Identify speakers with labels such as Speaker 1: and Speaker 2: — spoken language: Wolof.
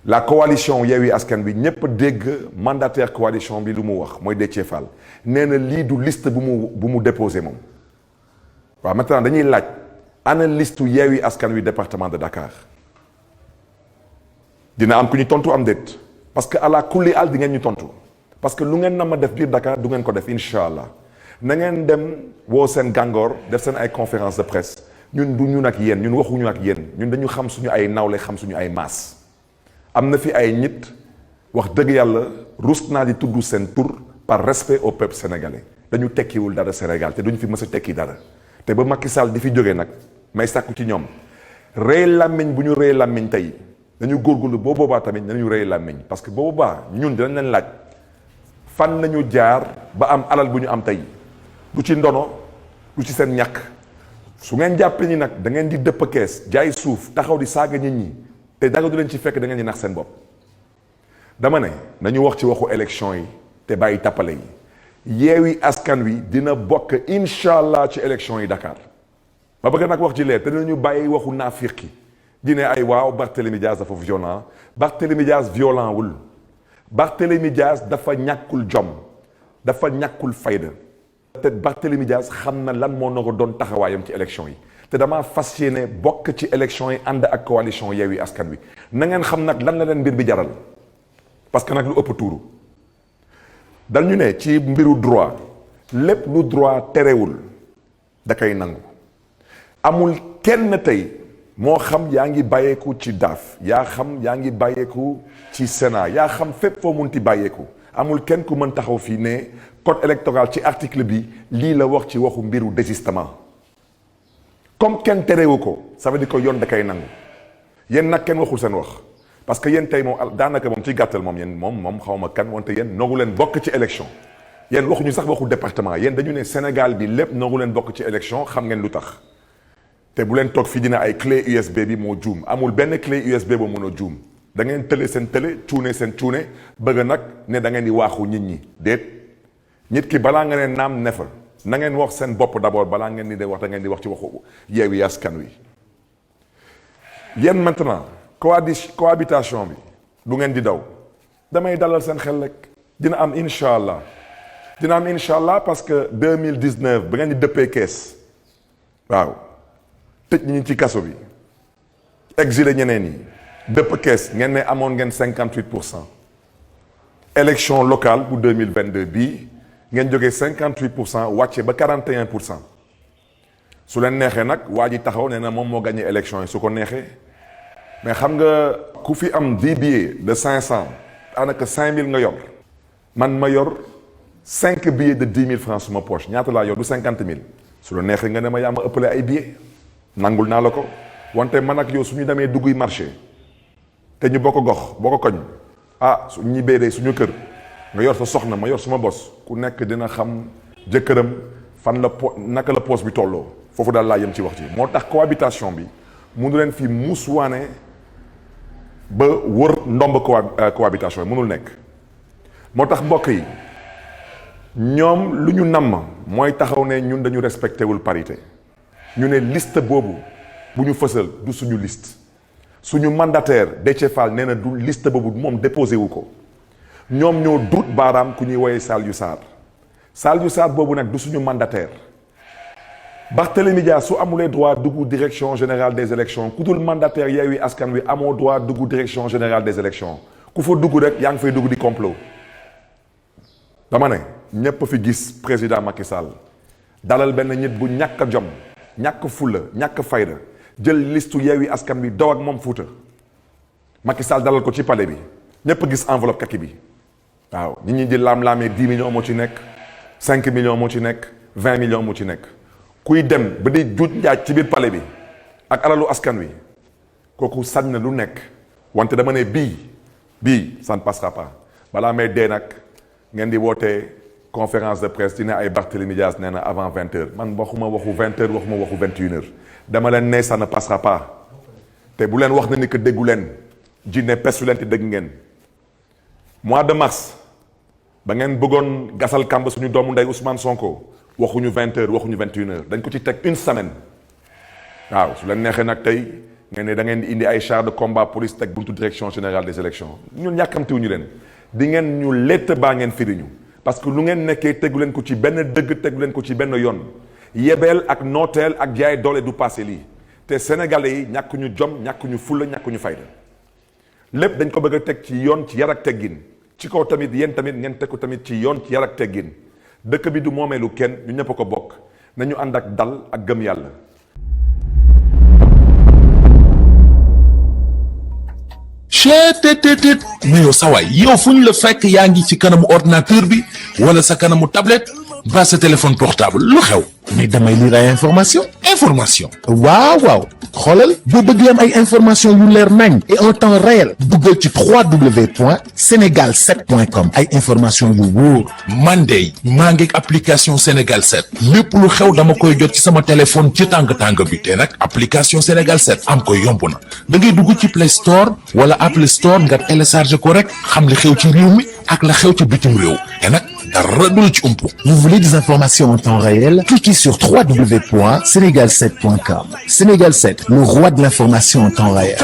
Speaker 1: la coalition Yewwi Askan Wi ñëpp dégg mandataire coalition bi lu mu wax mooy Déthié Fall nee na lii du liste bu mu déposé moom waaw maintenant dañuy laaj ana liste Yewwi Askan Wi département de Dakar dina am ku ñu tontu am déet parce que ala kulli al di ngeen ñu tontu parce que lu ngeen na ma def biir Dakar du ngeen ko def incha allah na ngeen dem woo seen gàngoor def seen ay conférence de presse ñun du ñun ak yéen ñun waxuñu ak yéen ñun dañu xam suñu ay nawle xam suñu ay maas am na fi ay nit wax dëgg yàlla rus naa di tudd seen tur par respect au peuple sénégalais dañu tekkiwul dara Sénégal te duñu fi mës a tekki dara te ba Macky Sall di fi jógee nag may sàkku ci ñoom rëy làmmiñ bu ñu rëy làmmiñ tey dañu góorgóorlu boo boobaa tamit nañu rëy làmmiñ parce que boo boobaa ñun dinañ leen laaj fan nañu jaar ba am alal bu ñu am tey du ci ndono du ci seen ñàkk su ngeen jàppee ni nag da ngeen di dëpp kees jaay suuf taxaw di saaga nit ñi te dara du leen ci fekk da ngeen di nax seen bopp dama ne nañu wax ci waxu élection yi te bàyyi tappale yi Yewwi Askan Wi dina bokk incha allah ci élection yi Dakar ba bëgg nag wax ci leer te nañu bàyyi waxu naafiqi di ne ay waaw Barthélémy Dias dafa violent Barthélémy Dias violent wul Barthélémy Dias dafa ñàkkul jom dafa ñàkkul fayda te Barthélémy Dias xam na lan moo na ko doon taxawaayam ci élection yi te damaa fas yéene bokk ci élection yi ànd ak coalition Yewwi Askan Wi na ngeen xam nag lan la leen mbir bi jaral parce que nag lu ëpp tuuru dañu ne ci mbiru droit lépp lu droit terewul da koy nangu amul kenn tey moo xam yaa ngi bàyyeeku ci DAF yaa xam yaa ngi bàyyeeku ci Sénat yaa xam fépp foo munti bàyyeeku amul kenn ku mën taxaw fii ne code électoral ci article bi lii la wax ci waxu mbiru désistement comme kenn terewu ko ça veut dire que yoon da koy nangu yéen nag kenn waxul seen wax parce que yéen tey moom daanaka moom ci gàttal moom yéen moom xaw ma kan wante yéen noogu leen bokk ci élection yéen waxuñu sax waxu département yéen dañu ne Sénégal bi lépp noogu leen bokk ci élection xam ngeen lu tax te bu leen toog fii dina ay clé USB bi moo juum amul benn clé USB ba mën a juum da ngeen tële seen tële cuune seen cuune bëgg nag ne da ngeen di waaxu nit ñi déet nit ki balaa nga ne naam ne fa na ngeen wax seen bopp d'abord balaa ngeen di wax da ngeen di wax ci waxu Yewwi Askan Wi yéen maintenant cohabitation bi du ngeen di daw damay dalal seen xel rek dina am incha allah parce que 2019 ba ngeen di dëppee kees waaw tëj ñi ci kaso bi exilé ñeneen yi dëpp kees ngeen ne amoon ngeen 58%. élection locale bu 2022 bii ngeen jógee 58% wàcce ba 41%. su leen neexee nag waa ji taxaw nee na moom moo gagné élection yi su ko neexee mais xam nga ku fi am 10 billets de 500 daanaka 5000 nga yor man ma yor 5 billets de 10 000 francs suma poche ñaata laa yor du 50 000 su la neexee nga ne ma yaa ma ëppale ay billets nangul naa la ko wante man ak yow suñu demee dugguy marché te ñu bokk gox bokk koñ su ñibbee de suñu kër nga yor sa soxna ma yor suma bos ku nekk dina xam jëkkëram fan la naka la poos bi tolloo foofu daal laa yem ci wax ci moo tax cohabitation bi mënu leen fi muuswaane ba wër ndomb cohabitation yi mënul nekk moo tax mbokk yi ñoom lu ñu namm mooy taxaw ne ñun dañu respecté wul parité ñu ne liste boobu bu ñu fësal du suñu liste suñu mandataire Déthié Fall nee na du liste boobu moom déposé wu ko ñoom ñoo duut baaraam ku ñuy woyee Saliou Sarr boobu nag du suñu mandataire Barthélémy Dias su amulee droit dugg direction générale des élections ku dul mandataire Yewwi Askan Wi amoo droit dugg direction générale des élections ku fa dugg rek yaa ngi fay dugg di complot dama ne ñépp fi gis président Macky Sall dalal benn nit bu ñàkk a jom ñàkk fulla ñàkk fayda jël listu Yewwi Askan Wi daw ak moom Fuuta Macky Sall dalal ko ci palais bi ñépp gis enveloppe kaki bi waaw nit ñi di laam-laamee 10 millions moo ci nekk 5 millions moo ci nekk 20 millions moo ci nekk kuy dem ba di juut njaaj ci biir palais bi ak alalu askan wi kooku sañ na lu nekk wante dama ne bii ça ne passera pas balaa may dee nag ngeen di wootee conférence de presse dina ay Barthélémy Dias nee na avant 20h man waxuma waxu 20h waxuma waxu 21h dama leen ne ça ne passera pas te bu leen wax na ni que déggu leen jinne pesu leen te dégg ngeen mois de mars ba ngeen bëggoon gasal kàmb suñu doomu ndey Ousmane Sonko waxuñu 20h waxuñu 21h dañ ko ci teg une semaine waaw su leen neexee nag tey ngeen ne da ngeen di indi ay chars de combat police teg buntu direction générale des élections ñun yàkkamtiwuñu leen di ngeen ñu létt baa ngeen firiñu parce que lu ngeen nekkee tegu leen ko ci benn dëgg tegu leen ko ci benn yoon yebeel ak nooteel ak jaay doole du passé lii te sénégalais yi ñàkk ñu jom ñàkk ñu fulla ñàkk ñu fayda lépp dañ ko bëgg a teg ci yoon ci yar ak teggin ci kaw tamit yéen tamit ngeen teg ko tamit ci yoon ci yar ak teggin dëkk bi du moomeelu kenn ñu ñëpp ko bokk nañu ànd ak dal ak gëm yàlla.
Speaker 2: cheetetetet mais yow sawaay yow fu ñu la fekk yaa ngi ci kanamu ordinateur bi wala sa kanamu tablette ba sa téléphone portable lu xew mais damay lire ay information waaw xoolal boo bëgg am ay information yu leer nañ et en temps réel duggal ci www.senegal7.com ay information yu wóor man de maa ngi application Sénégal 7 lépp lu xew dama koy jot ci sama téléphone ci tàng bi te nag application Sénégal 7 am ko yomb na da ngay dugg ci Play Store wala Apple Store nga télécharge ko rek xam li xew ci réew mi ak la xew ci bitim réew te nag dara du la ci umpu. Vous voulez des informations en temps réel? Cliquez sur www.senegal7.com. Sénégal 7, le roi de l'information en temps réel.